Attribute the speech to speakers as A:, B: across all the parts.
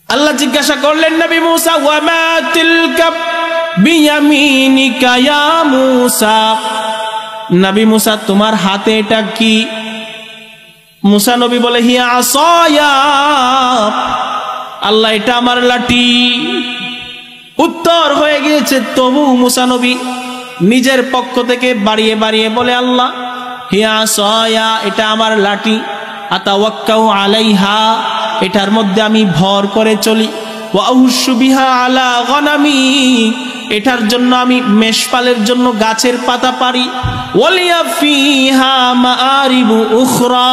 A: আল্লাহ জিজ্ঞাসা করলেন নবী মূসা, ওয়া মা তিলকা বিয়ামিনিকা ইয়া মূসা, নবী মূসা তোমার হাতে এটা কি? মূসা নবী বলে, হিয়া আসায়া, আল্লাহ এটা আমার লাঠি। উত্তর হয়ে গিয়েছে, তবু মূসা নবী নিজের পক্ষ থেকে বাড়িয়ে বাড়িয়ে বলে, আল্লাহ হিয়া আসায়া, এটা আমার লাঠি, আতাওয়াক্কাউ আলাইহা, এটার মধ্যে আমি ভর করে চলি, ওয়া আহুশু বিহা আলা গনামি, এটার জন্য আমি মেষপালের জন্য গাছের পাতা পারি, ওয়ালিয়া ফিহা মাআরিবু উখরা,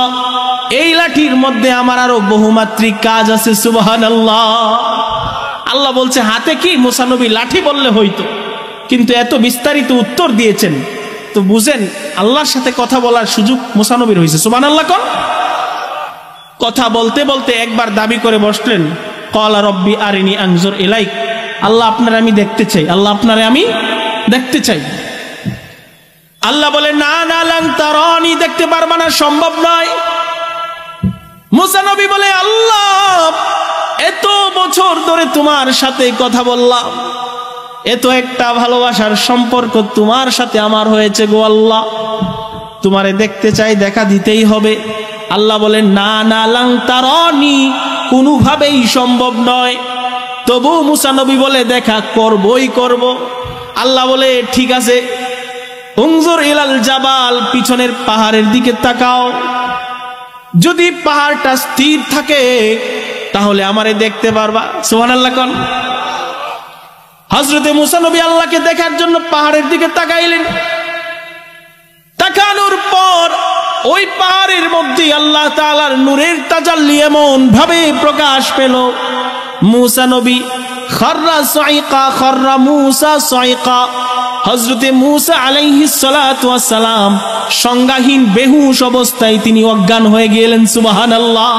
A: এই লাঠির মধ্যে আমার আরো বহুমাত্রিক কাজ আছে। সুবহানাল্লাহ। আল্লাহ বলছে হাতে কি? মূসা নবী লাঠি বললে হইতো, কিন্তু এত বিস্তারিত উত্তর দিয়েছেন, তো বুঝেন আল্লাহর সাথে কথা বলার সুযোগ মূসা নবীর হয়েছে। সুবহানাল্লাহ। কোন কথা বলতে বলতে একবার দাবি করে বসলেন, ক্বালা রব্বি আরিনি আনজুর ইলাইক, আল্লাহ আপনারে আমি দেখতে চাই, আল্লাহ আপনারে আমি দেখতে চাই। আল্লাহ বলে, না না, লান তারানি, দেখতে পারবা না, সম্ভব নয়। মূসা নবী বলে, আল্লাহ এত বছর ধরে তোমার সাথে কথা বললাম, এত একটা ভালোবাসার সম্পর্ক তোমার সাথে আমার হয়েছে গো আল্লাহ, তোমারে দেখতে চাই, দেখা দিতেই হবে। আল্লাহ বলেন, না না, লান তারানি, কোনোভাবেই সম্ভব নয়। তবু মূসা নবী বলে, দেখা করবই করব। আল্লাহ বলে, ঠিক আছে, উনজুর ইলাল জাবাল, পিছনের পাহাড়ের দিকে তাকাও, যদি পাহাড়টা স্থির থাকে তাহলে আমারে দেখতে পারবা। সুবহানাল্লাহ। কোন হযরতে মূসা নবী আল্লাহকে দেখার জন্য পাহাড়ের দিকে তাকাইলেন। তাকানোর পর ওই পাহাড়ের মধ্যে আল্লাহ তাআলার নূরের তাজাল্লি এমন ভাবে প্রকাশ পেল, মূসা নবী খাররা সাইকা, খাররা মূসা সাইকা, হযরতে মূসা আলাইহিস সালাতু ওয়াস সালাম সংজ্ঞাহীন বেহুশ অবস্থায় তিনি অজ্ঞান হয়ে গেলেন। সুবহানাল্লাহ।